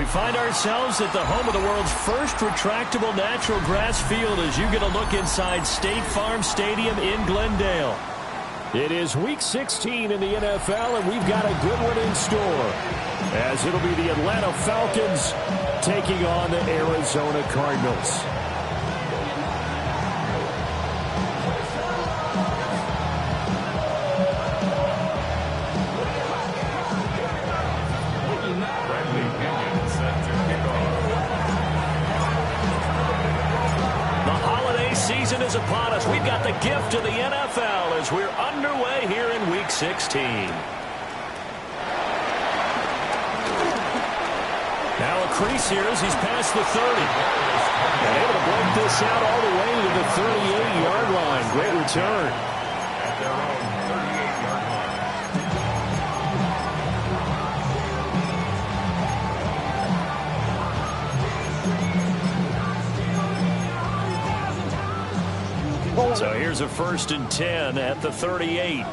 We find ourselves at the home of the world's first retractable natural grass field as you get a look inside State Farm Stadium in Glendale. It is Week 16 in the NFL, and we've got a good one in store, as it'll be the Atlanta Falcons taking on the Arizona Cardinals. Season is upon us. We've got the gift of the NFL as we're underway here in Week 16. Now a crease here as he's past the 30. And able to break this out all the way to the 38-yard line. Great return. At their own 38-yard line. So here's a 1st and 10 at the 38.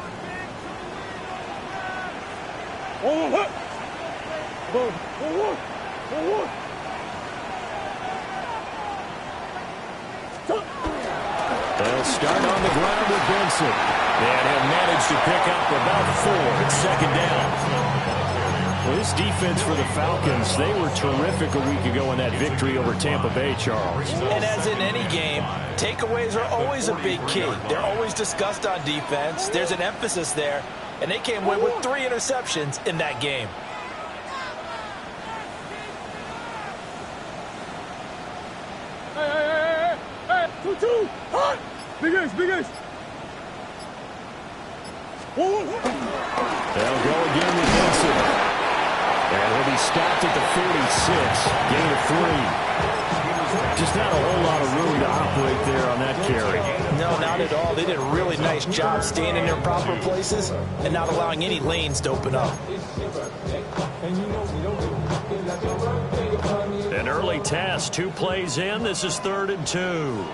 They'll start on the ground with Benson. And he'll manage to pick up about 4. It's 2nd down. Well, this defense for the Falcons, they were terrific a week ago in that victory over Tampa Bay, Charles. And as in any game, takeaways are always a big key. They're always discussed on defense. There's an emphasis there, and they came away with 3 interceptions in that game. Hey, 2-2, hot! Big ace, big ace. They'll go again with Benson. And he'll be stopped at the 46, gain of 3. Just not a whole lot of room to operate there on that carry. No, not at all. They did a really nice job staying in their proper places and not allowing any lanes to open up. An early task, 2 plays in. This is 3rd and 2.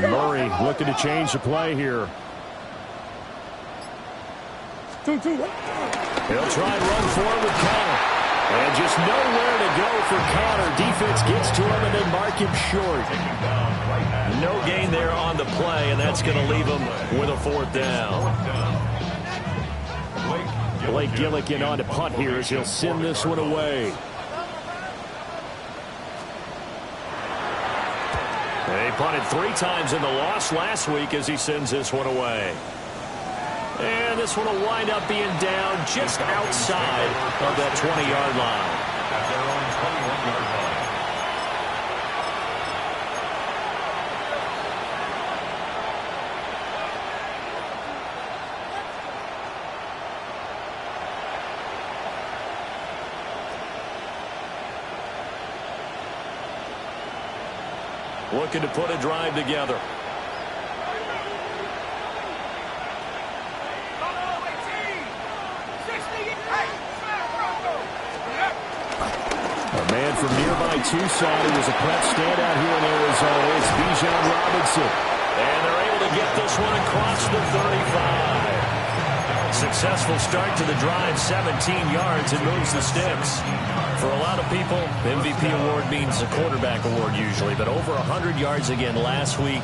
Murray looking to change the play here. 2-2. He'll try and run forward with Connor. And just nowhere to go for Connor. Defense gets to him and they mark him short. No gain there on the play, and that's going to leave him with a 4th down. Blake Gillikin on to punt here as he'll send this one away. They punted 3 times in the loss last week as he sends this one away. And this one will wind up being down just outside of that 20-yard line. At their own 21-yard line. Looking to put a drive together. A man from nearby Tucson who was a prep standout here in Arizona. It's Bijan Robinson. And they're able to get this one across the 35. Successful start to the drive, 17 yards, and moves the sticks. For a lot of people, MVP award means a quarterback award usually, but over 100 yards again last week.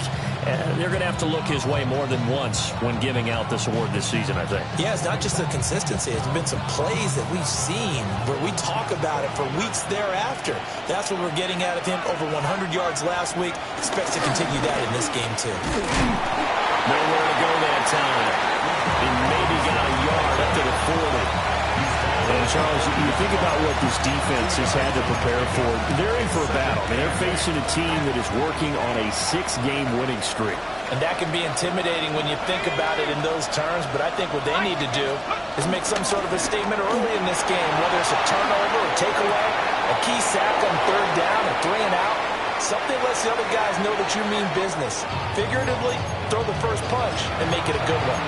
They're going to have to look his way more than once when giving out this award this season, I think. Yeah, it's not just the consistency. It's been some plays that we've seen where we talk about it for weeks thereafter. That's what we're getting out of him. Over 100 yards last week. Expects to continue that in this game, too. Nowhere to go that time. He maybe got a yard up to the 40. And, Charles, you think about what this defense has had to prepare for. They're in for a battle. I mean, they're facing a team that is working on a 6-game winning streak. And that can be intimidating when you think about it in those terms, but I think what they need to do is make some sort of a statement early in this game, whether it's a turnover, a takeaway, a key sack on 3rd down, a 3 and out. Something lets the other guys know that you mean business. Figuratively, throw the first punch and make it a good one.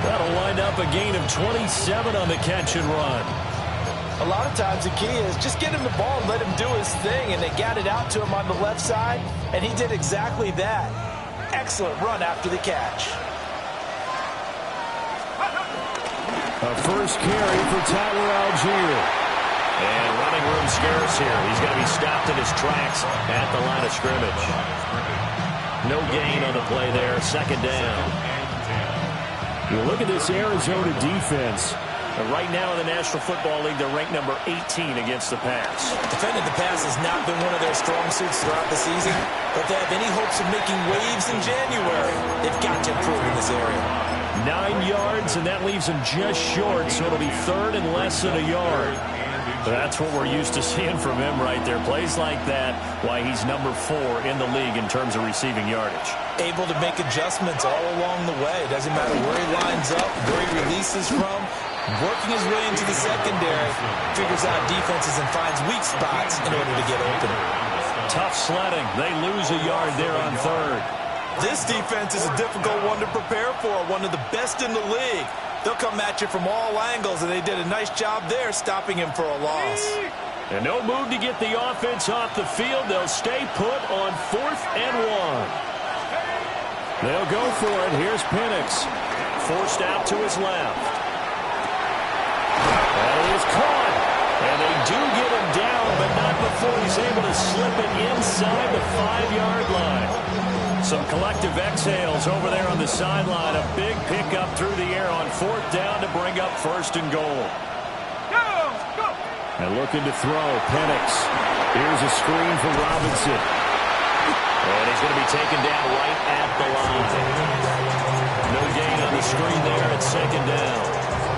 That'll wind up a gain of 27 on the catch and run. A lot of times the key is just get him the ball and let him do his thing, and they got it out to him on the left side, and he did exactly that. excellent run after the catch. A first carry for Tyler Algier. And running room scarce here. He's going to be stopped in his tracks at the line of scrimmage. No gain on the play there. Second down. You look at this Arizona defense. Right now in the National Football League, they're ranked number 18 against the pass. Defending the pass has not been one of their strong suits throughout the season. But if they have any hopes of making waves in January, they've got to improve in this area. 9 yards, and that leaves him just short, so it'll be third and less than a yard. That's what we're used to seeing from him right there. Plays like that, why he's number 4 in the league in terms of receiving yardage. Able to make adjustments all along the way. Doesn't matter where he lines up, where he releases from. Working his way into the secondary, figures out defenses and finds weak spots in order to get open. Tough sledding. They lose a yard there on third. This defense is a difficult one to prepare for, one of the best in the league. They'll come at you from all angles, and they did a nice job there stopping him for a loss. And no move to get the offense off the field. They'll stay put on 4th and 1. They'll go for it. Here's Penix. Forced out to his left. And he is caught. And they do get him down, but not before he's able to slip it inside the 5-yard line. Some collective exhales over there on the sideline. A big pickup through the air on 4th down to bring up 1st and goal. Go! And looking to throw, Penix. Here's a screen for Robinson. And he's going to be taken down right at the line. No gain on the screen there at 2nd down.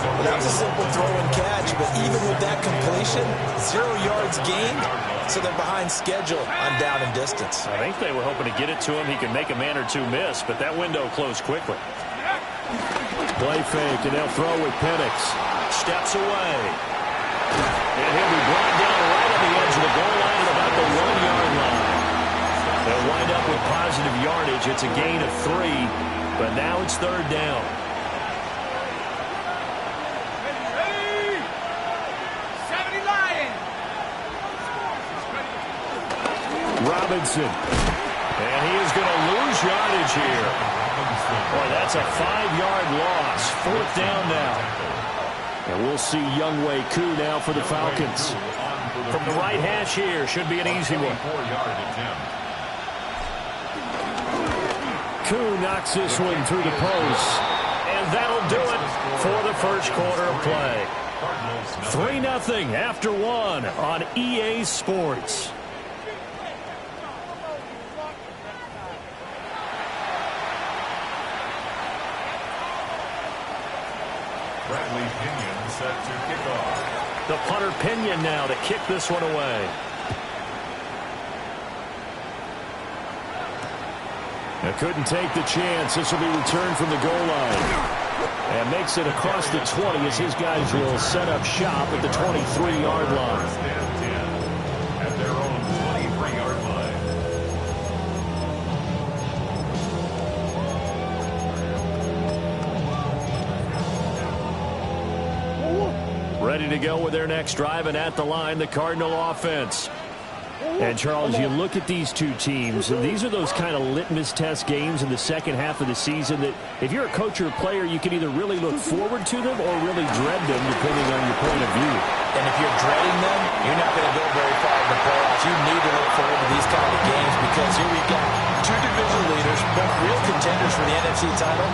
Well, that was a simple throw and catch, but even with that completion, 0 yards gained, so they're behind schedule on down and distance. I think they were hoping to get it to him. He could make a man or two miss, but that window closed quickly. Play fake, and they'll throw with Penix. Steps away. And he'll be brought down right at the edge of the goal line at about the 1-yard line. They'll wind up with positive yardage. It's a gain of 3, but now it's 3rd down. Robinson. And he is going to lose yardage here. Boy, that's a 5-yard loss. 4th down now. And we'll see Younghoe Koo now for the Falcons. From the right hash here, should be an easy one. Koo knocks this one through the post. And that'll do it for the first quarter of play. 3-0 after 1 on EA Sports. Set to kick off. The punter Pinion now to kick this one away. They couldn't take the chance. This will be returned from the goal line. And makes it across the 20 as his guys will set up shop at the 23-yard line. At their own 23-yard line. Ready to go with their next drive, and at the line, the Cardinal offense. And, Charles, you look at these two teams, and these are those kind of litmus test games in the second half of the season that if you're a coach or a player, you can either really look forward to them or really dread them, depending on your point of view. And if you're dreading them, you're not going to go very far in the playoffs. You need to look forward to these kind of games because here we've got 2 division leaders, both real contenders for the NFC title.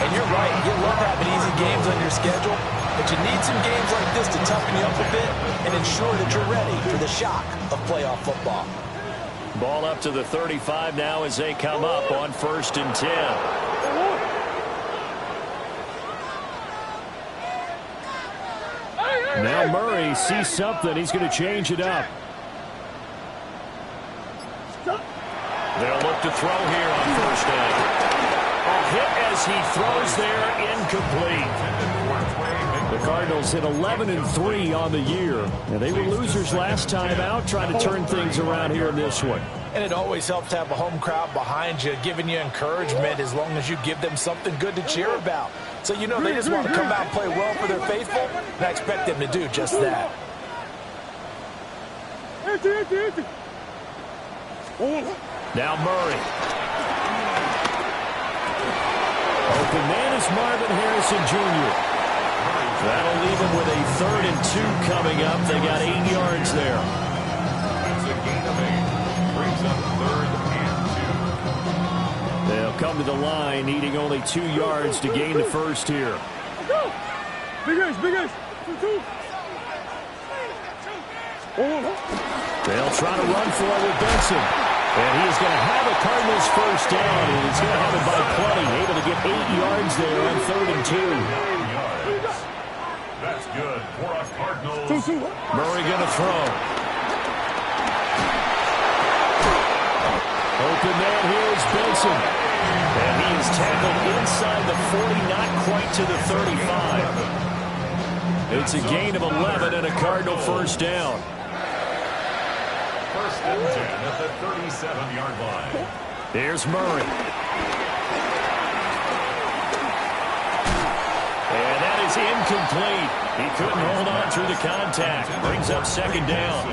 And you're right, you love having easy games on your schedule, but you need some games like this to toughen you up a bit and ensure that you're ready for the shock of playoff football. Ball up to the 35 now as they come up on 1st and 10. Now Murray sees something. He's going to change it up. They'll look to throw here on 1st down. A hit as he throws there, incomplete. The Cardinals hit 11-3 on the year. And they were losers last time out, trying to turn things around here in this one. And it always helps to have a home crowd behind you, giving you encouragement as long as you give them something good to cheer about. So you know they just want to come out and play well for their faithful, and I expect them to do just that. Now Murray. Open man is Marvin Harrison Jr. That'll leave him with a 3rd and 2 coming up. They got 8 yards there. That's a gain of 8. Brings up 3rd and 2. They'll come to the line, needing only 2 yards to gain the first here. Big ace, big ace. 2-2. They'll try to run for it with Benson. And he's going to have a Cardinals first down, and he's going to have it by plenty. Able to get 8 yards there on 3rd and 2. 9 yards. That's good for a Cardinals. Murray going to throw. Open man here is Benson. And he is tackled inside the 40, not quite to the 35. It's a gain of 11 and a Cardinal first down. 1st and 10 at the 37-yard line. There's Murray. And that is incomplete. He couldn't hold on through the contact. Brings up 2nd down.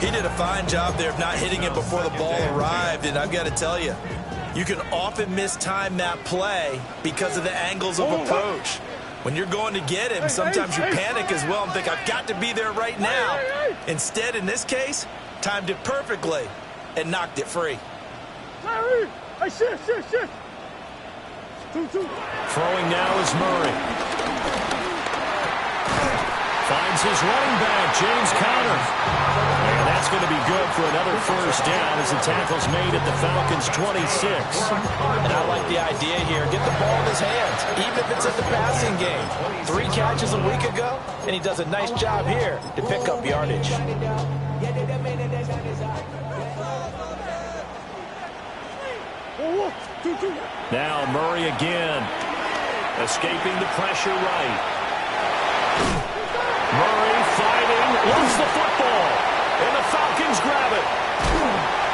He did a fine job there of not hitting it before the ball arrived, and I've got to tell you, you can often mistime that play because of the angles of approach. When you're going to get him, sometimes you panic as well and think, I've got to be there right now. Instead, in this case, timed it perfectly and knocked it free. Shit. 2-2. Throwing now is Murray. Finds his running back, James Conner. And that's going to be good for another first down as the tackle's made at the Falcons' 26. And I like the idea here. Get the ball in his hands, even if it's in the passing game. 3 catches a week ago, and he does a nice job here to pick up yardage. Now Murray again. Escaping the pressure right. Murray fighting, lost the football, and the Falcons grab it.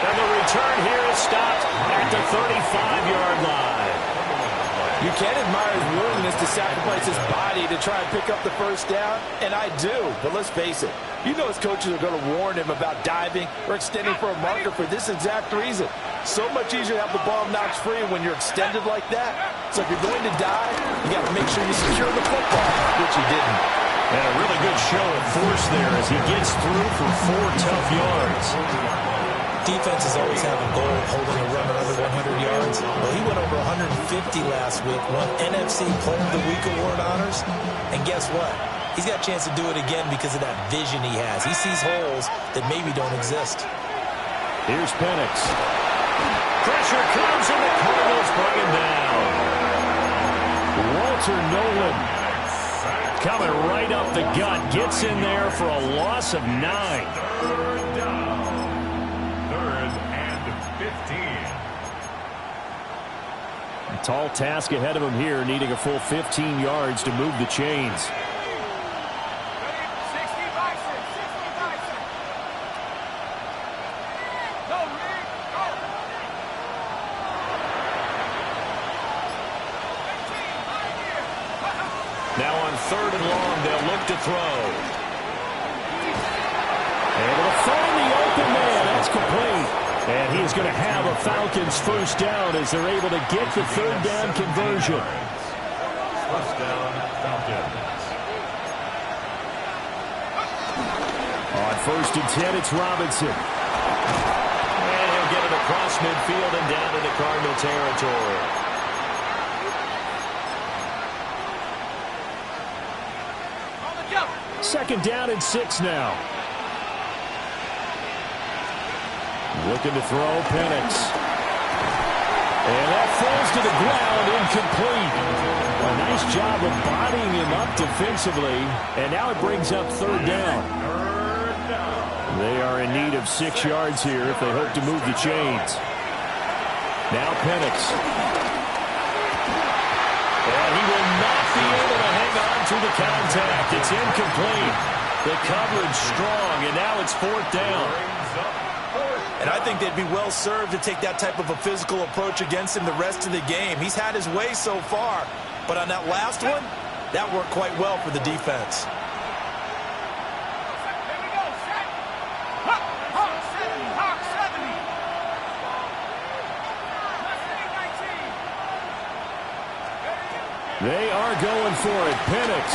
And the return here is stopped at the 35-yard line. You can't admire his willingness to sacrifice his body to try and pick up the first down, and I do, but let's face it. You know his coaches are going to warn him about diving or extending for a marker for this exact reason. So much easier to have the ball knocked free when you're extended like that. So if you're going to dive, you got to make sure you secure the football, which he didn't. And a really good show of force there as he gets through for 4 tough yards. Defenses always have a goal of holding a runner under 100 yards. Well, he went over 150 last week, won NFC Player of the Week award honors. And guess what? He's got a chance to do it again because of that vision he has. He sees holes that maybe don't exist. Here's Penix. Pressure comes and the Cardinals bring him down. Walter Nolan coming right up the gut. Gets in there for a loss of 9. 3rd down. 3rd and 15. A tall task ahead of him here, needing a full 15 yards to move the chains. Now on 3rd and long, they'll look to throw. Able to find the open man. That's complete. And he's going to have a Falcons first down as they're able to get the 3rd down conversion. First down, Falcons. On 1st and 10, it's Robinson. And he'll get it across midfield and down into Cardinal territory. Second down and 6 now. Looking to throw, Penix. And that falls to the ground, incomplete. A nice job of bodying him up defensively. And now it brings up 3rd down. They are in need of 6 yards here if they hope to move the chains. Now Penix. And he will not be able to hang on to the contact. It's incomplete. The coverage strong, and now it's 4th down. And I think they'd be well served to take that type of a physical approach against him the rest of the game. He's had his way so far, but on that last one, that worked quite well for the defense. They are going for it. Penix.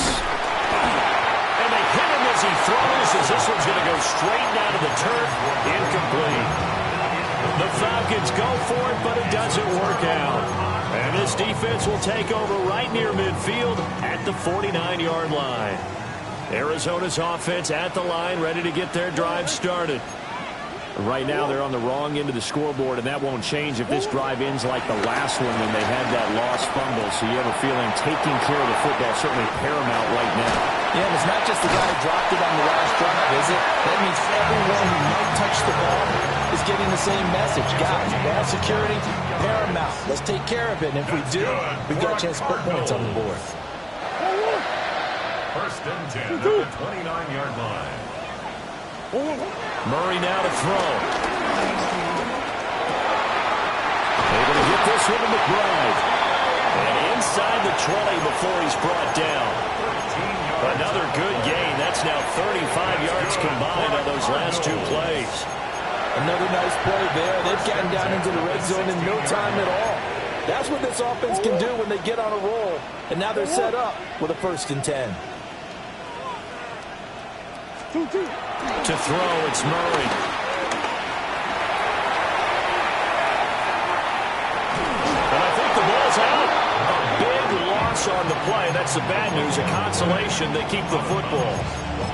And they hit him as he throws, as this one's going to go straight down to the turf. Incomplete. The Falcons go for it, but it doesn't work out. And this defense will take over right near midfield at the 49-yard line. Arizona's offense at the line, ready to get their drive started. Right now, they're on the wrong end of the scoreboard, and that won't change if this drive ends like the last one when they had that lost fumble. So you have a feeling taking care of the football is certainly paramount right now. Yeah, and it's not just the guy who dropped it on the last drive, is it? That means everyone who might touch the ball is getting the same message. Guys, ball security, paramount. Let's take care of it, and if we do, we've got a chance to put points on the board. First and 10 at the 29-yard line. Murray now to throw. They're going to get this one to McBride. And inside the 20 before he's brought down. Another good gain. That's now 35 yards combined on those last two plays. Another nice play there. They've gotten down into the red zone in no time at all. That's what this offense can do when they get on a roll. And now they're set up with a 1st and 10. To throw, it's Murray. And I think the ball's out. A big loss on the play. That's the bad news. A consolation, they keep the football.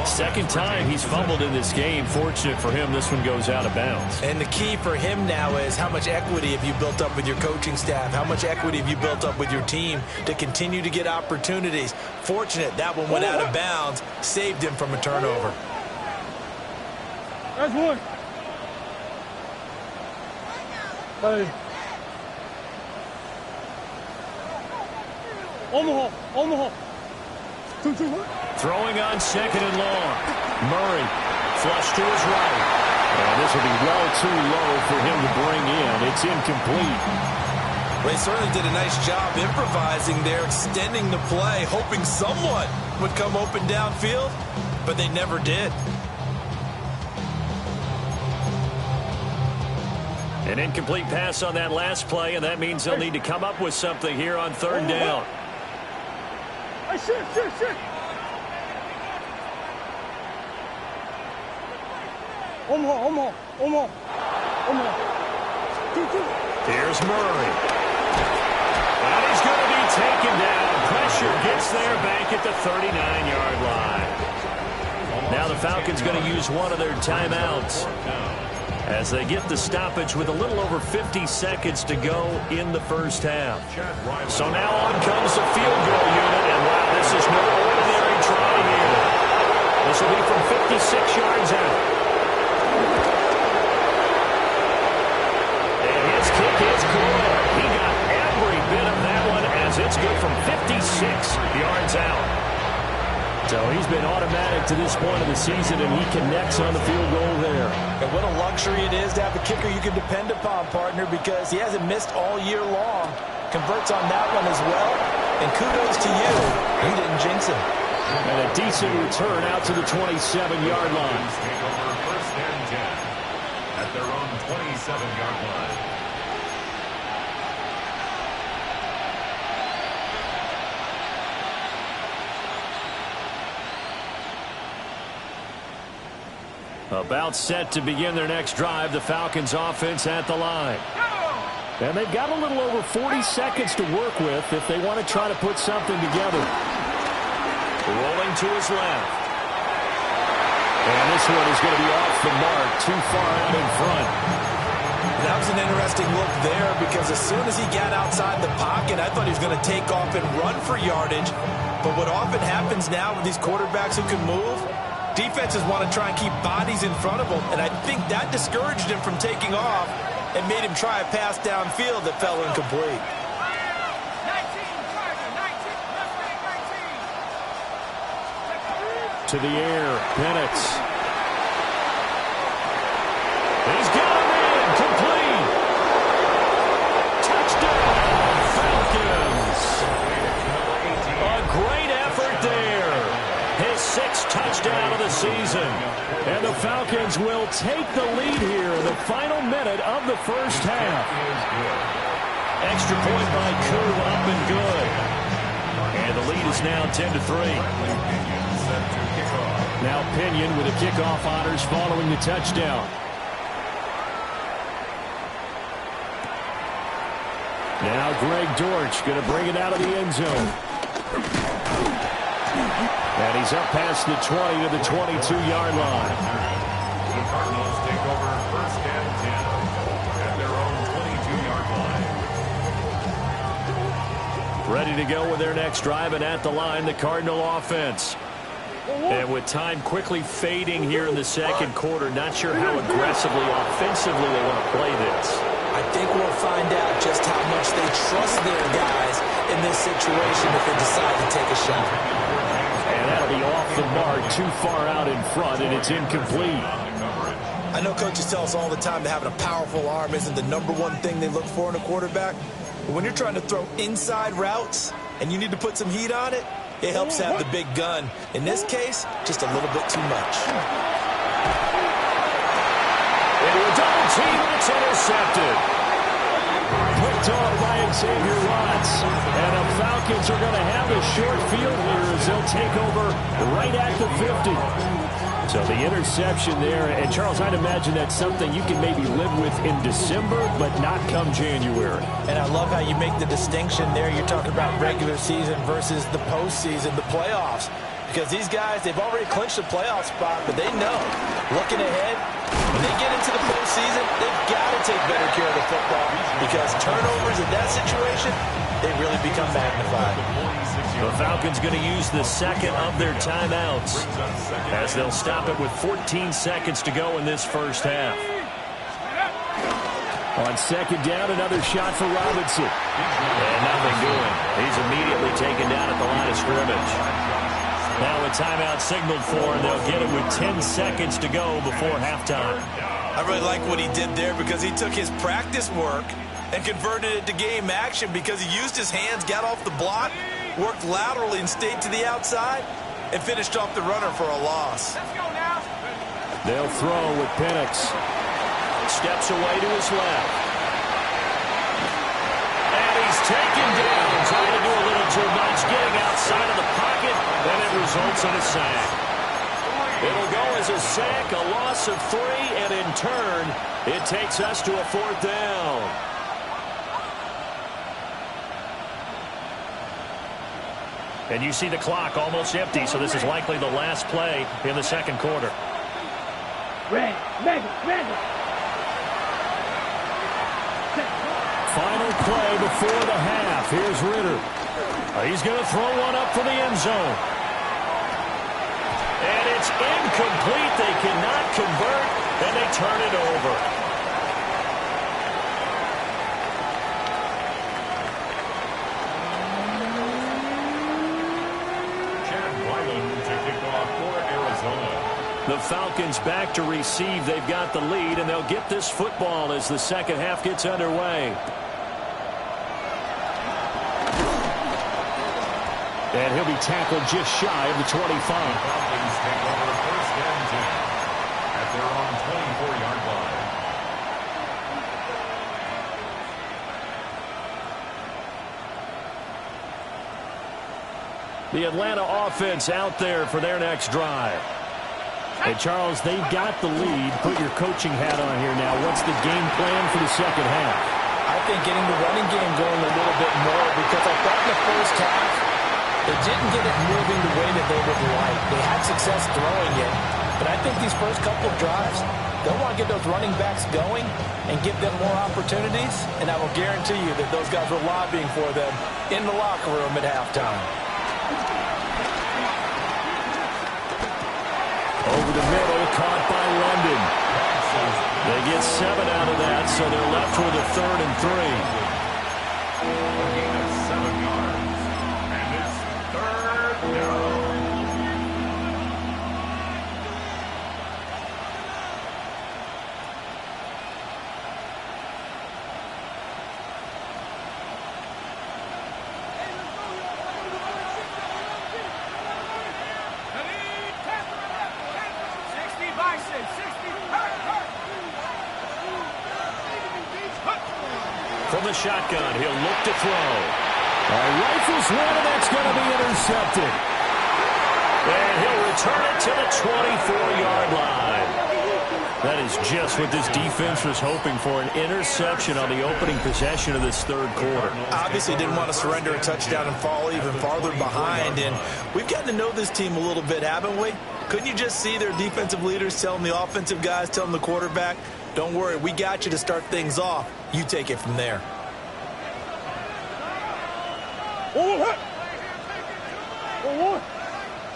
Second time he's fumbled in this game. Fortunate for him, this one goes out of bounds. And the key for him now is how much equity have you built up with your coaching staff? How much equity have you built up with your team to continue to get opportunities? Fortunate that one went out of bounds, saved him from a turnover. That's one. Hey. Omaha. 2-2. Throwing on 2nd and long. Murray, flush to his right. And this will be well too low for him to bring in. It's incomplete. They certainly did a nice job improvising there, extending the play, hoping someone would come open downfield, but they never did. An incomplete pass on that last play, and that means they'll need to come up with something here on 3rd down. Hey, shit. Omaha. 2-2. Here's Murray. And he's going to be taken down. Pressure gets there back at the 39-yard line. Now the Falcons going to use one of their timeouts as they get the stoppage with a little over 50 seconds to go in the first half. So now on comes the field goal unit, and wow, this is no ordinary try here. This will be from 56 yards out. And his kick is good. He got every bit of that one as it's good from 56 yards out. So he's been automatic to this point of the season, and he connects on the field goal there. And what a luxury it is to have a kicker you can depend upon, partner, because he hasn't missed all year long. Converts on that one as well. And kudos to you. You didn't jinx him. And a decent return out to the 27-yard line. Take over 1st and 10 at their own 27-yard line. About set to begin their next drive, the Falcons offense at the line. And they've got a little over 40 seconds to work with if they want to try to put something together. Rolling to his left. And this one is going to be off the mark, too far out in front. That was an interesting look there because as soon as he got outside the pocket, I thought he was going to take off and run for yardage. But what often happens now with these quarterbacks who can move, defenses want to try and keep bodies in front of them, and I think that discouraged him from taking off and made him try a pass downfield that fell incomplete. To the air, Penix. He's got him in, complete. Touchdown, Falcons. A great effort there. His 6th touchdown of the season. And the Falcons will take the lead here in the final minute of the first half. Extra point by Koo, up and good. And the lead is now 10-3. Now Pinion with a kickoff honors following the touchdown. Now Greg Dortch going to bring it out of the end zone. And he's up past the 20 to the 22-yard line. The Cardinals take over first and 10 at their own 22-yard line. Ready to go with their next drive, and at the line, the Cardinal offense. And with time quickly fading here in the second quarter, not sure how aggressively, offensively they want to play this. I think we'll find out just how much they trust their guys in this situation if they decide to take a shot. And that'll be off the mark, too far out in front, and it's incomplete. I know coaches tell us all the time that having a powerful arm isn't the number one thing they look for in a quarterback. But when you're trying to throw inside routes and you need to put some heat on it, it helps to have the big gun. In this case, just a little bit too much. Into a double team, and it's intercepted. Picked off by Xavier Watts. And the Falcons are going to have a short field here as they'll take over right at the 50. So the interception there. And, Charles, I'd imagine that's something you can maybe live with in December, but not come January. And I love how you make the distinction there. You're talking about regular season versus the postseason, the playoffs. Because these guys, they've already clinched the playoff spot, but they know, looking ahead, when they get into the postseason, they've got to take better care of the football because turnovers in that situation, they really become magnified. The Falcons going to use the second of their timeouts as they'll stop it with 14 seconds to go in this first half. On second down, another shot for Robinson. And nothing doing. He's immediately taken down at the line of scrimmage. Now a timeout signaled for, and they'll get it with 10 seconds to go before halftime. I really like what he did there because he took his practice work and converted it to game action because he used his hands, got off the block, worked laterally and stayed to the outside, and finished off the runner for a loss. They'll throw with Penix. Steps away to his left. And he's taken down, trying to do a little too much, getting outside of the pocket, and it results in a sack. It'll go as a sack, a loss of 3, and in turn, it takes us to a 4th down. And you see the clock almost empty, so this is likely the last play in the second quarter. Red. Final play before the half. Here's Ritter. He's going to throw one up for the end zone. And it's incomplete. They cannot convert, and they turn it over. The Falcons back to receive. They've got the lead, and they'll get this football as the second half gets underway. And he'll be tackled just shy of the 25. The Falcons take over first and 10 at their own 24-yard line. The Atlanta offense out there for their next drive. And, Charles, they've got the lead. Put your coaching hat on here now. What's the game plan for the second half? I think getting the running game going a little bit more because I thought in the first half they didn't get it moving the way that they would like. They had success throwing it, but I think these first couple of drives, they'll want to get those running backs going and give them more opportunities, and I will guarantee you that those guys were lobbying for them in the locker room at halftime. Over the middle, caught by London. They get 7 out of that, so they're left with a 3rd and 3. A gain of 7 yards, and it's 3rd down. From the shotgun, he'll look to throw. Rifles one, and that's going to be intercepted. And he'll return it to the 24-yard line. That is just what this defense was hoping for, an interception on the opening possession of this third quarter. Obviously didn't want to surrender a touchdown and fall even farther behind. And we've gotten to know this team a little bit, haven't we? Couldn't you just see their defensive leaders telling the offensive guys, telling the quarterback, don't worry, we got you to start things off. You take it from there.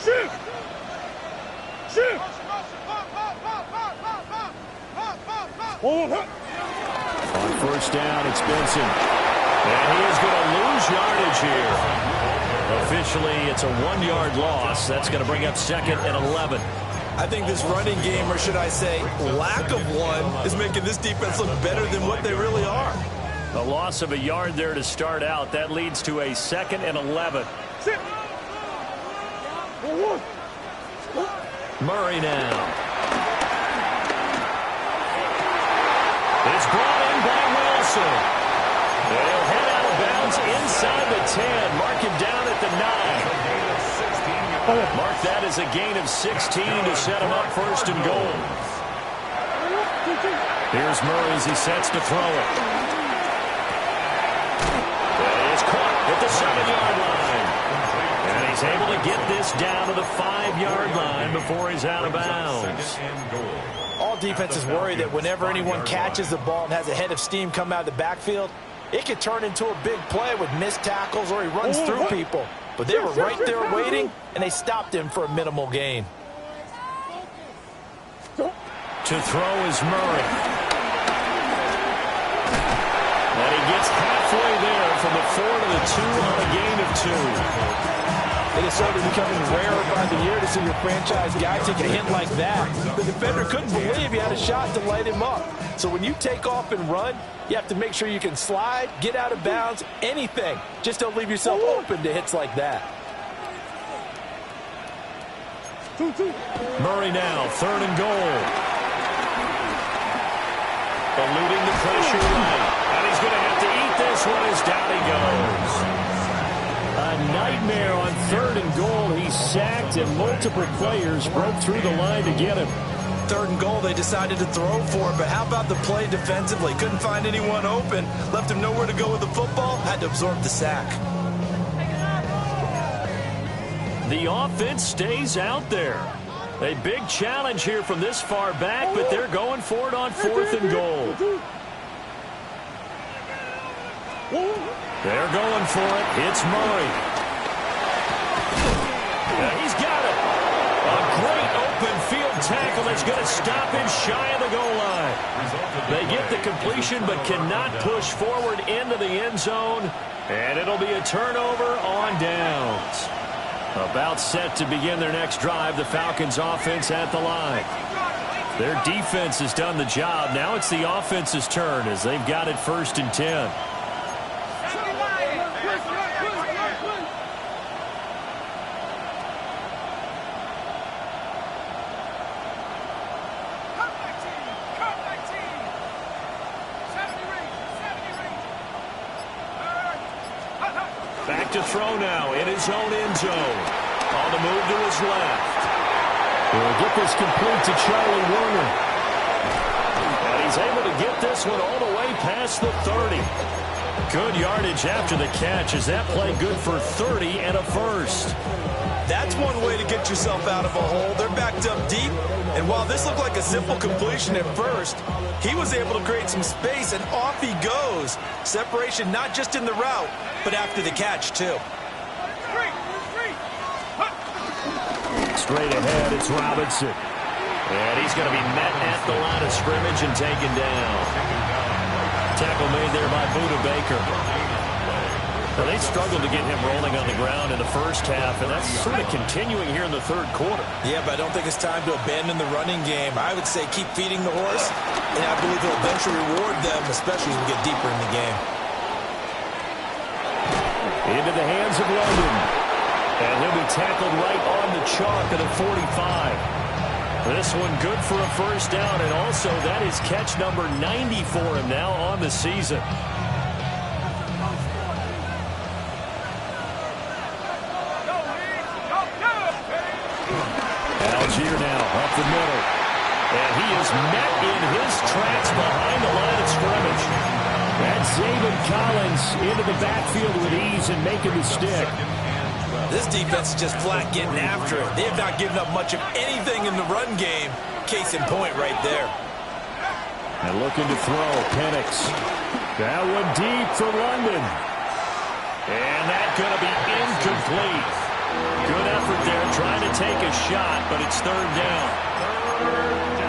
Shift! Shift! On first down, it's Benson. And he is going to lose yardage here. Officially, it's a 1-yard loss. That's going to bring up second and 11. I think this running game, or should I say lack of one, is making this defense look better than what they really are. A loss of a yard there to start out. That leads to a second and 11. Murray now. It's brought in by Wilson. They'll head out of bounds inside the 10. Mark him down at the 9. Mark that as a gain of 16 to set him up first and goal. Here's Murray as he sets to throw it. It's caught at the 7-yard line. And he's able to get this down to the 5-yard line before he's out of bounds. All defenses worry that whenever anyone catches the ball and has a head of steam come out of the backfield, it could turn into a big play with missed tackles or he runs through people. But they were right there waiting, and they stopped him for a minimal gain. To throw is Murray. And he gets halfway there from the 4 to the 2 on a gain of 2. It is certainly becoming rarer by the year to see your franchise guy take a hit like that. The defender couldn't believe he had a shot to light him up. So when you take off and run, you have to make sure you can slide, get out of bounds, anything. Just don't leave yourself open to hits like that. Murray now, 3rd and goal. Eluding the pressure right. And he's going to have to eat this one as down he goes. A nightmare on 3rd and goal. He's sacked and multiple players broke through the line to get him. 3rd and goal, they decided to throw for it, but how about the play defensively? Couldn't find anyone open, left him nowhere to go with the football, had to absorb the sack. The offense stays out there. A big challenge here from this far back, but they're going for it on 4th and goal. They're going for it. It's Murray. He's got it. A great open field tackle that's going to stop him shy of the goal line. They get the completion but cannot push forward into the end zone. And it'll be a turnover on downs. About set to begin their next drive, the Falcons offense at the line. Their defense has done the job. Now it's the offense's turn as they've got it 1st and 10. Back to throw now in his own end zone. On the move to his left. He'll get this complete to Charlie Warner. And he's able to get this one all the way past the 30. Good yardage after the catch. Is that play good for 30 and a first? That's one way to get yourself out of a hole. They're backed up deep. And while this looked like a simple completion at first, he was able to create some space, and off he goes. Separation not just in the route, but after the catch, too. Straight ahead, it's Robinson. And he's going to be met at the line of scrimmage and taken down. Tackle made there by Buda Baker. Well, they struggled to get him rolling on the ground in the first half, and that's sort of continuing here in the third quarter. Yeah, but I don't think it's time to abandon the running game. I would say keep feeding the horse, and I believe he'll eventually reward them, especially as we get deeper in the game. Into the hands of London. And he'll be tackled right on the chalk of the 45. This one good for a first down, and also that is catch number 90 for him now on the season. Collins here now, up the middle. And he is met in his tracks behind the line of scrimmage. That's Zaven Collins into the backfield with ease and making the stick. This defense is just flat getting after it. They have not given up much of anything in the run game. Case in point right there. And looking to throw, Penix. That one deep for London. And that's going to be incomplete. Good effort there trying to take a shot, but it's third down.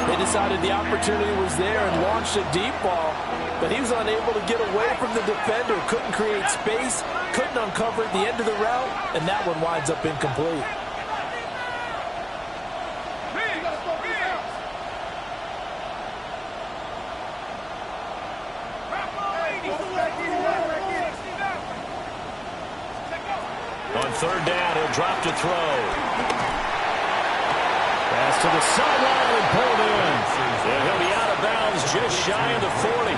They decided the opportunity was there and launched a deep ball, but he was unable to get away from the defender, couldn't create space, couldn't uncover at the end of the route, and that one winds up incomplete. On third down, he'll drop to throw. Pass to the sideline and pulled in. And he'll be out of bounds just shy of the 40.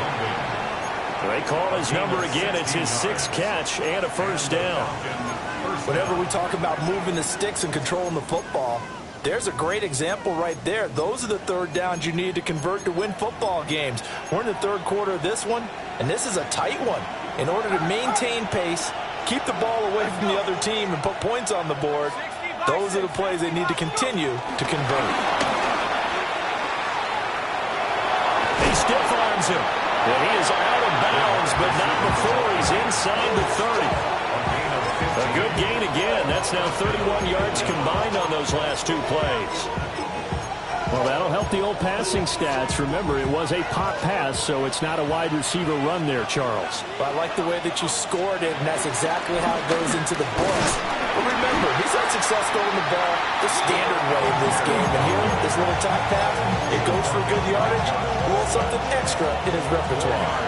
They call his number again. It's his 6th catch and a first down. Whenever we talk about moving the sticks and controlling the football, there's a great example right there. Those are the third downs you need to convert to win football games. We're in the third quarter of this one, and this is a tight one. In order to maintain pace, keep the ball away from the other team and put points on the board, those are the plays they need to continue to convert. He stiff arms him. And he is out of bounds, but not before he's inside the 30. A good gain again. That's now 31 yards combined on those last 2 plays. Well, that'll help the old passing stats. Remember, it was a pop pass, so it's not a wide receiver run there, Charles. Well, I like the way that you scored it, and that's exactly how it goes into the books. But remember, he's had success throwing the ball the standard way in this game. And here, this little top pass, it goes for good yardage, a little something extra in his repertoire.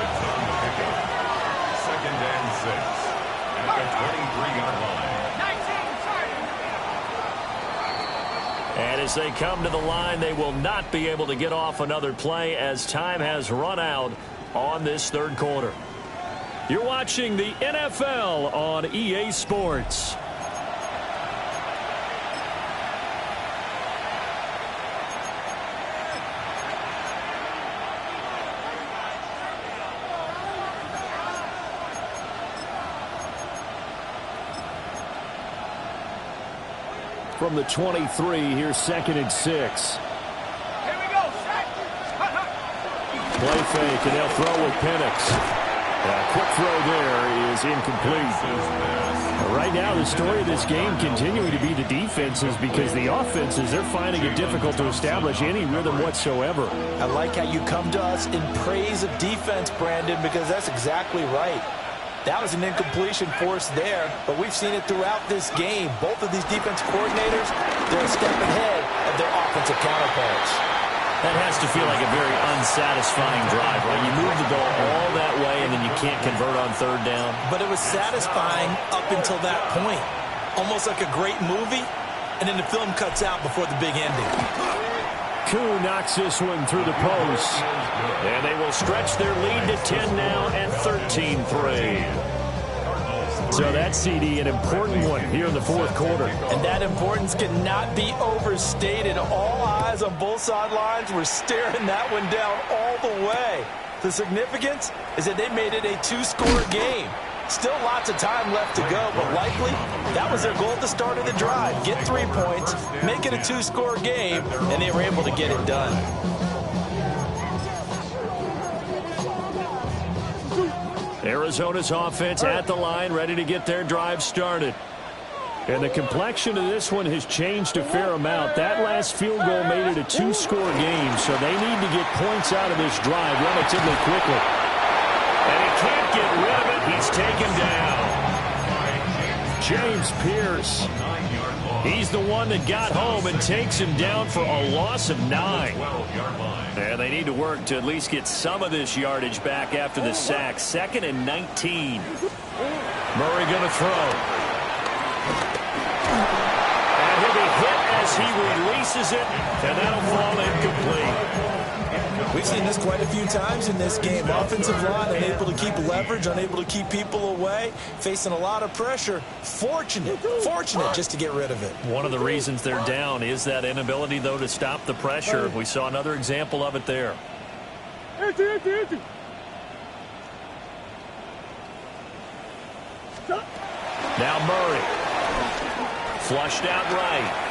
Second and 6 at the 23-yard line. And as they come to the line, they will not be able to get off another play as time has run out on this third quarter. You're watching the NFL on EA Sports. From the 23, here's 2nd and 6. Here we go. Play fake, and they'll throw with Penix. Quick throw there is incomplete. Right now, the story of this game continuing to be the defenses, because the offenses, they're finding it difficult to establish any rhythm whatsoever. I like how you come to us in praise of defense, Brandon, because that's exactly right. That was an incompletion force there, but we've seen it throughout this game. Both of these defense coordinators, they're a step ahead of their offensive counterparts. That has to feel like a very unsatisfying drive, right? You move the ball all that way, and then you can't convert on third down. But it was satisfying up until that point. Almost like a great movie, and then the film cuts out before the big ending. Koo knocks this one through the post. And they will stretch their lead to 10 now and 13-3. So that's, CD, an important one here in the fourth quarter. And that importance cannot be overstated. All eyes on both sidelines were staring that one down all the way. The significance is that they made it a 2-score game. Still lots of time left to go, but likely that was their goal at the start of the drive. Get 3 points, make it a 2-score game, and they were able to get it done. Arizona's offense at the line, ready to get their drive started. And the complexion of this one has changed a fair amount. That last field goal made it a 2-score game, so they need to get points out of this drive relatively quickly. And he can't get rid of it. He's taken down. James Pierce. He's the one that got home and takes him down for a loss of 9. And they need to work to at least get some of this yardage back after the sack. 2nd and 19. Murray going to throw. And he'll be hit as he releases it, and that'll fall incomplete. We've seen this quite a few times in this game. Offensive line unable to keep leverage, unable to keep people away, facing a lot of pressure. Fortunate just to get rid of it. One of the reasons they're down is that inability, though, to stop the pressure. We saw another example of it there. Empty. Now Murray. Flushed out right.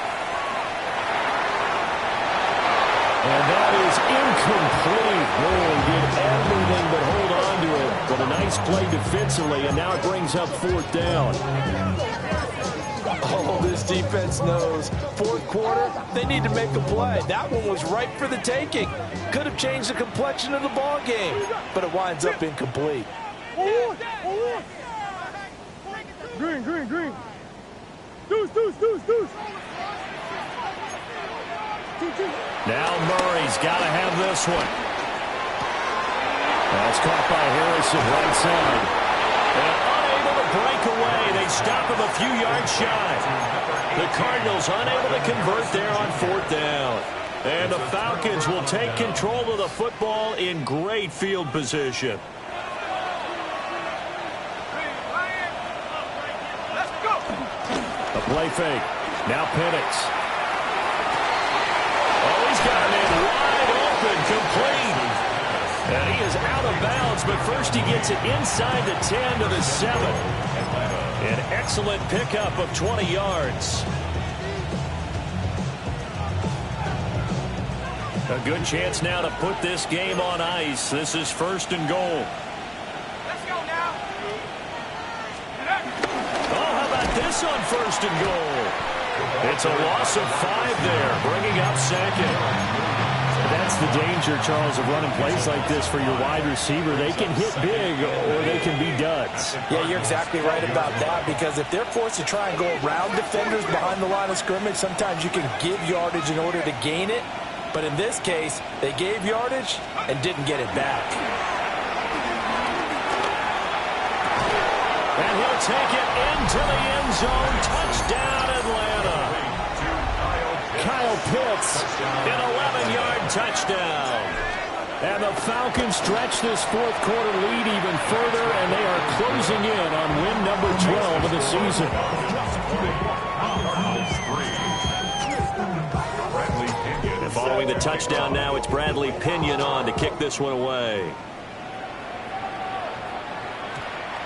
And that is incomplete. Boy, did everything but hold on to it. But a nice play defensively, and now it brings up 4th down. Oh, this defense knows. 4th quarter, they need to make a play. That one was ripe for the taking. Could have changed the complexion of the ball game, but it winds up incomplete. Green. Deuce. Now Murray's got to have this one. That's caught by Harrison right side. And unable to break away. They stop him a few yards shy. The Cardinals unable to convert there on 4th down. And the Falcons will take control of the football in great field position. A play fake. Now Penix. Oh, he's got him in wide open, complete. And he is out of bounds, but first he gets it inside the 10 to the 7. An excellent pickup of 20 yards. A good chance now to put this game on ice. This is 1st and goal. Let's go now. Oh, how about this on 1st and goal? It's a loss of 5 there, bringing up 2nd. That's the danger, Charles, of running plays like this for your wide receiver. They can hit big or they can be duds. Yeah, you're exactly right about that, because if they're forced to try and go around defenders behind the line of scrimmage, sometimes you can give yardage in order to gain it. But in this case, they gave yardage and didn't get it back. And he'll take it into the end zone. Touchdown, Atlanta. Kyle Pitts, an 11-yard touchdown. And the Falcons stretch this 4th quarter lead even further, and they are closing in on win number 12 of the season. And following the touchdown now, it's Bradley Pinion on to kick this one away.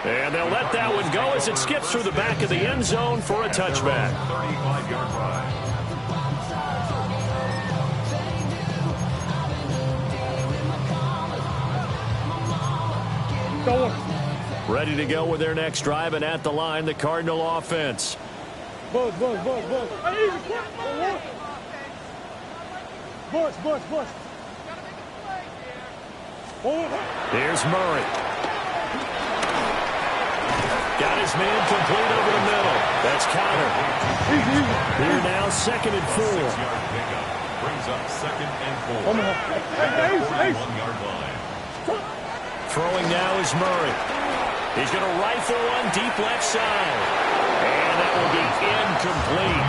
And they'll let that one go as it skips through the back of the end zone for a touchback. 35-yard run. Ready to go with their next drive, and at the line, the Cardinal offense. Buzz. Here's Murray. Got his man complete over the middle. That's Counter. Here now, 2nd and 4. 6-yard pickup brings up 2nd and 4. 1-yard line. Throwing now is Murray. He's going to rifle one deep left side. And that will be incomplete.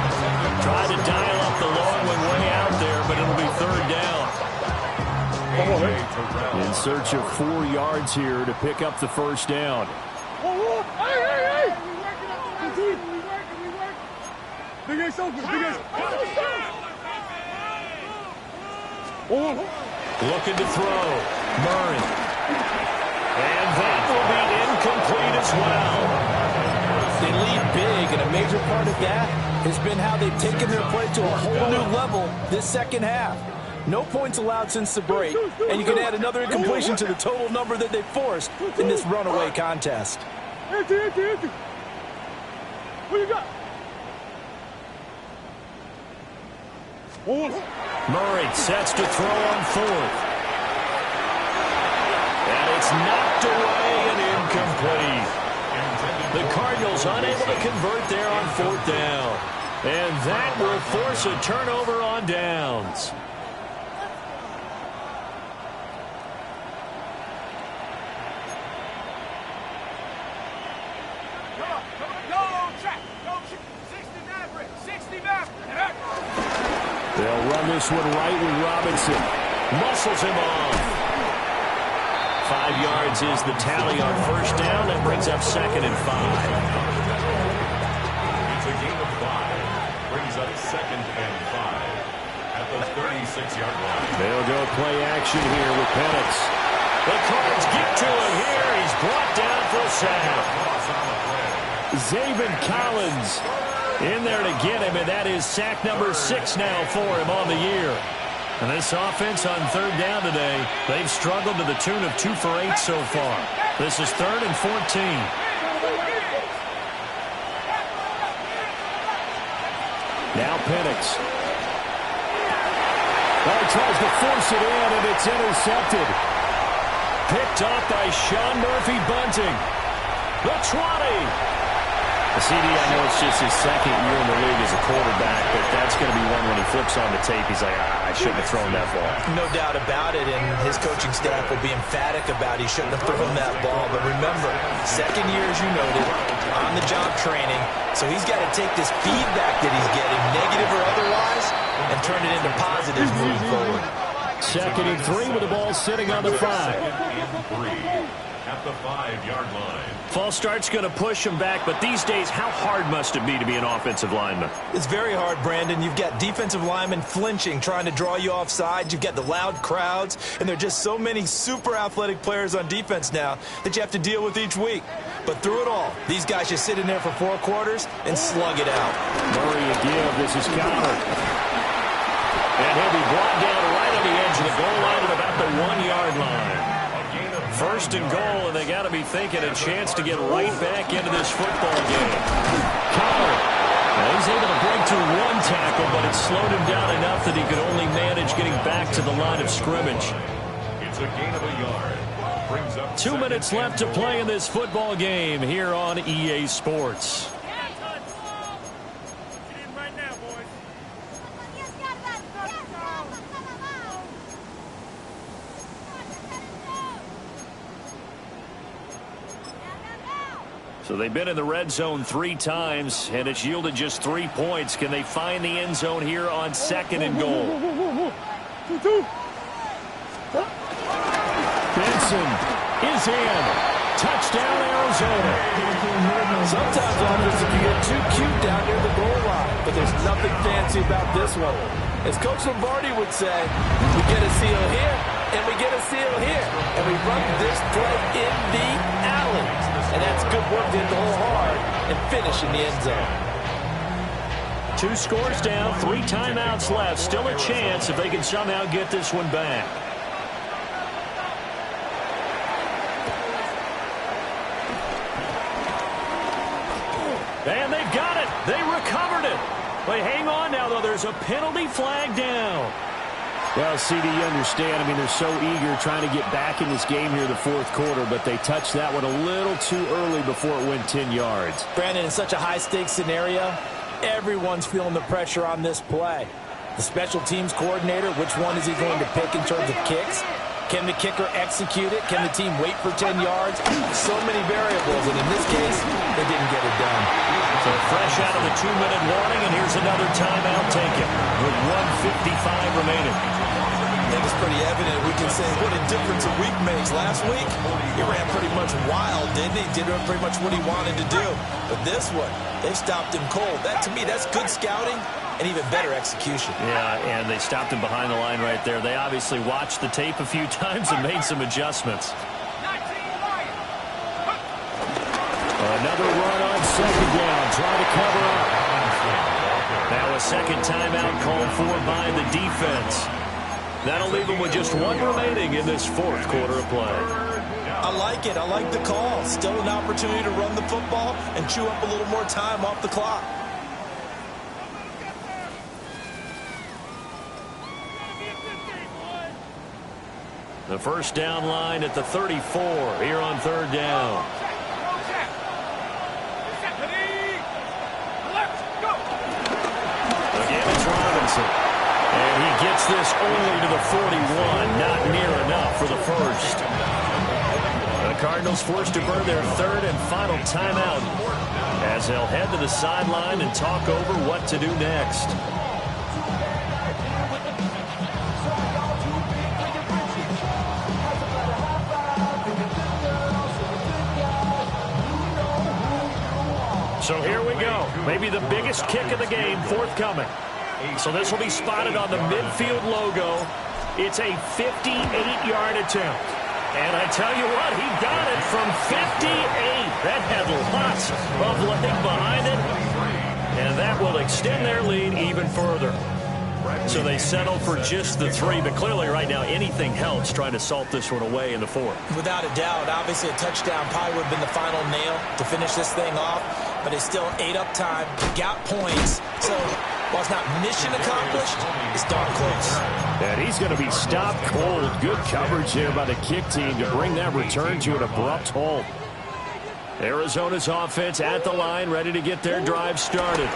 Tried to dial up the long one way out there, but it'll be 3rd down. In search of 4 yards here to pick up the 1st down. Hey! Big Ace open, Big Ace. Looking to throw. Murray. And that will be incomplete as well. They lead big, and a major part of that has been how they've taken their play to a whole new level this 2nd half. No points allowed since the break, and you can add another incompletion to the total number that they forced in this runaway contest. Empty. What you got? Murray sets to throw on 4th. And it's knocked away and incomplete. The Cardinals unable to convert there on 4th down. And that will force a turnover on downs. They'll run this one right with Robinson. muscles him off. 5 yards is the tally on first down. That brings up 2nd and 5. It's a gain of 5. Brings up 2nd and 5 at the 36-yard line. They'll go play action here with Penix. The Cards get to him here. He's brought down for a sack. Zaven Collins in there to get him, and that is sack number 6 now for him on the year. And this offense on 3rd down today, they've struggled to the tune of 2 for 8 so far. This is 3rd and 14. Now Penix. He tries to force it in, and it's intercepted. Picked off by Sean Murphy-Bunting. The 20. The CD, I know it's just his 2nd year in the league as a quarterback, but that's going to be one when he flips on the tape. He's like, I shouldn't have thrown that ball. No doubt about it, and his coaching staff will be emphatic about he shouldn't have thrown that ball. But remember, 2nd year, as you noted, on-the-job training, so he's got to take this feedback that he's getting, negative or otherwise, and turn it into positives moving forward. 2nd and 3 with the ball sitting on the 5. 2nd and 3 at the 5-yard line. False start's going to push him back, but these days, how hard must it be to be an offensive lineman? It's very hard, Brandon. You've got defensive linemen flinching, trying to draw you off sides. You've got the loud crowds, and there are just so many super athletic players on defense now that you have to deal with each week. But through it all, these guys just sit in there for 4 quarters and slug it out. Murray again. This is countered. And he'll be brought down right on the edge of the goal line at about the 1-yard line. 1st and goal, and they got to be thinking a chance to get right back into this football game. Connor, he's able to break through 1 tackle, but it slowed him down enough that he could only manage getting back to the line of scrimmage. It's a gain of a yard. Brings up 2 minutes left to play in this football game here on EA Sports. So they've been in the red zone 3 times, and it's yielded just 3 points. Can they find the end zone here on 2nd and goal? Benson is in. Touchdown, Arizona. Sometimes offenses can get too cute down near the goal line, but there's nothing fancy about this one. As Coach Lombardi would say, we get a seal here, and we get a seal here, and we run this play in the alley. And that's good work to hit the hole hard and finish in the end zone. 2 scores down, 3 timeouts left. Still a chance if they can somehow get this one back. And they've got it. They recovered it. But hang on now, though. There's a penalty flag down. Well, CD, you understand. I mean, they're so eager trying to get back in this game here in the 4th quarter, but they touched that one a little too early before it went 10 yards. Brandon, in such a high-stakes scenario, everyone's feeling the pressure on this play. The special teams coordinator, which one is he going to pick in terms of kicks? Can the kicker execute it? Can the team wait for 10 yards? So many variables, and in this case, they didn't get it done. So fresh out of the 2-minute warning, and here's another timeout taken with 1:55 remaining. I think it's pretty evident. We can say what a difference a week makes. Last week, he ran pretty much wild, didn't he? Did pretty much what he wanted to do. But this one, they stopped him cold. That, to me, that's good scouting and even better execution. Yeah, and they stopped him behind the line right there. They obviously watched the tape a few times and made some adjustments. Another run on 2nd down, trying to cover up. Now a 2nd timeout called for by the defense. That'll leave them with just 1 remaining in this 4th quarter of play. I like it. I like the call. Still an opportunity to run the football and chew up a little more time off the clock. The first down line at the 34 here on 3rd down. Again, it's Robinson. And he gets this only to the 41. Not near enough for the first. The Cardinals forced to burn their 3rd and final timeout as they'll head to the sideline and talk over what to do next. we go. Maybe the biggest kick of the game forthcoming. So this will be spotted on the midfield logo. It's a 58-yard attempt. And I tell you what, he got it from 58. That had lots of leg behind it. And that will extend their lead even further. So they settle for just the 3, but clearly right now anything helps trying to salt this one away in the 4th. Without a doubt, obviously a touchdown probably would have been the final nail to finish this thing off, but it's still ate up time, got points, so while it's not mission accomplished, it's darn close. And he's going to be stopped cold. Good coverage there by the kick team to bring that return to an abrupt halt. Arizona's offense at the line, ready to get their drive started.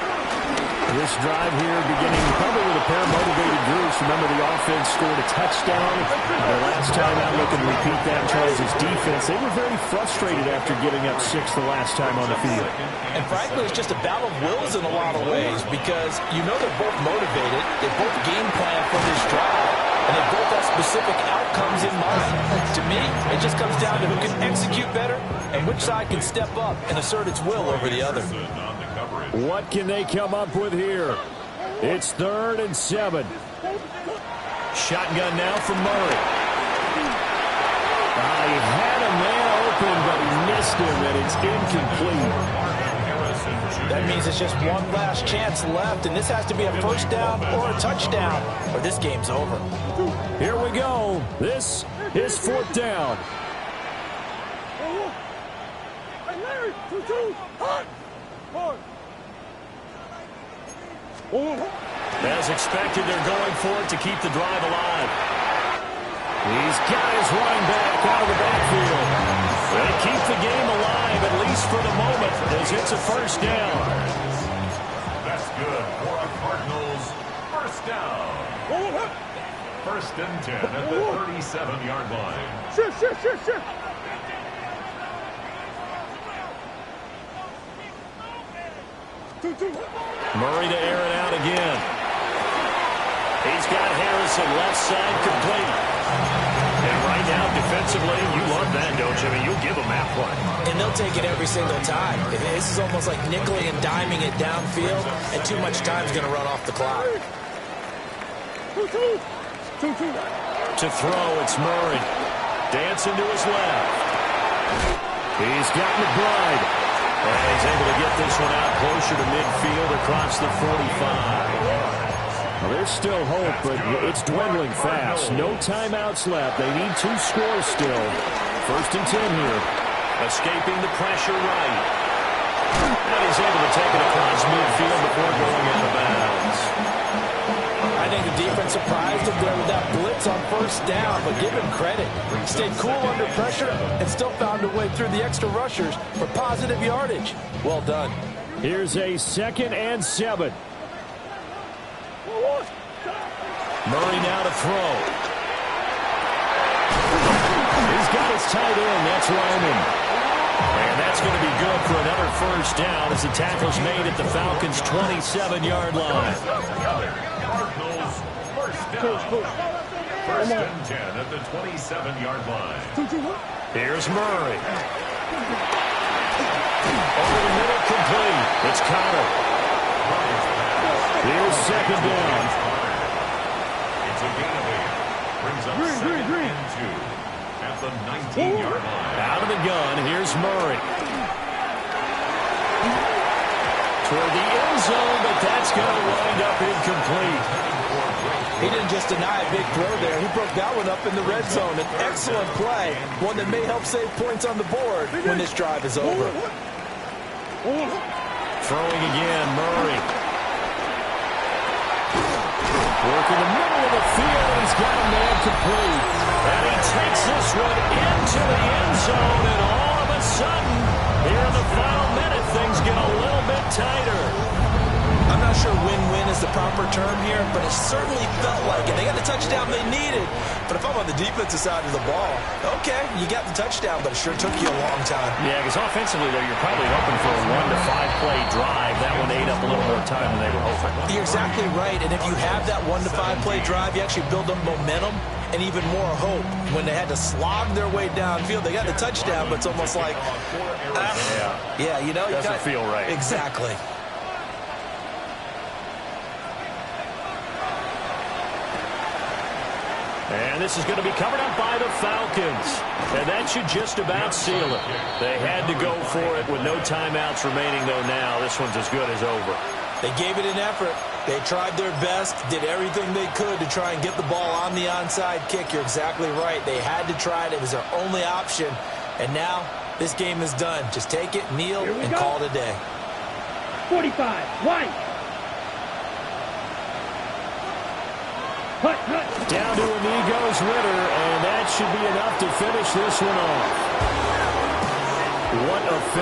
This drive here beginning probably with a pair of motivated groups. Remember, the offense scored a touchdown. The last time out, looking to repeat that, Charles' defense, they were very frustrated after giving up 6 the last time on the field. And frankly, it's just a battle of wills in a lot of ways because you know they're both motivated. They both game plan for this drive, and they both have specific outcomes in mind. To me, it just comes down to who can execute better and which side can step up and assert its will over the other. What can they come up with here? It's 3rd and 7. Shotgun now from Murray. He had a man open, but he missed him, and it's incomplete. That means it's just one last chance left, and this has to be a first down or a touchdown, or this game's over. Here we go. This is 4th down. As expected, they're going for it to keep the drive alive. He's got his running back out of the backfield. They keep the game alive, at least for the moment, as it's a first down. That's good for the Cardinals. First down. 1st and 10 at the 37-yard line. Shit. Murray to air it out again. He's got Harrison left side complete. And right now, defensively, you love that, don't you? I mean, you'll give them that play. And they'll take it every single time. This is almost like nickeling and diming it downfield, and too much time's going to run off the clock. To throw, it's Murray. Dancing to his left. He's got McBride. And he's able to get this one out closer to midfield across the 45. Well, there's still hope, but it's dwindling fast. No timeouts left. They need 2 scores still. 1st and 10 here. Escaping the pressure right. And he's able to take it across midfield before going into bounds. I think the defense surprised him there with that blitz on first down, but give him credit. Stayed cool under pressure and still found a way through the extra rushers for positive yardage. Well done. Here's a 2nd and 7. Murray now to throw. He's got his tight end. That's Lyman. And that's going to be good for another first down as the tackle's made at the Falcons' 27-yard line. Cardinals, first down. 1st and 10 at the 27-yard line. Here's Murray. Over the middle, complete. It's Connor. Here's 2nd down. It's a gain of 8. Brings up 2nd and 2 at the 19-yard line. Out of the gun, here's Murray. Toward the end zone, but that's going to wind up incomplete. He didn't just deny a big throw there. He broke that one up in the red zone. An excellent play, one that may help save points on the board when this drive is over. Throwing again, Murray. Working the middle of the field, he's got a man complete. And he takes this one into the end zone, and all of a sudden, here in the final minute, things get a little bit tighter. I'm not sure win-win is the proper term here, but it certainly felt like it. They got the touchdown they needed. But if I'm on the defensive side of the ball, okay, you got the touchdown, but it sure took you a long time. Yeah, because offensively, though, you're probably hoping for a 1 to 5 play drive. That one ate up a little more time than they were hoping. You're exactly right, and if you have that 1 to 5 play drive, you actually build up momentum, and even more hope when they had to slog their way downfield. They got the touchdown, but it's almost like, yeah, you know, doesn't feel right. Exactly. And this is going to be covered up by the Falcons. And that should just about seal it. They had to go for it with no timeouts remaining, though now. This one's as good as over. They gave it an effort. They tried their best, did everything they could to try and get the ball on the onside kick. You're exactly right. They had to try it. It was their only option. And now this game is done. Just take it, kneel, and call it a day. 45, one. Down to Amigos Ritter, and that should be enough to finish this one off. What a finish.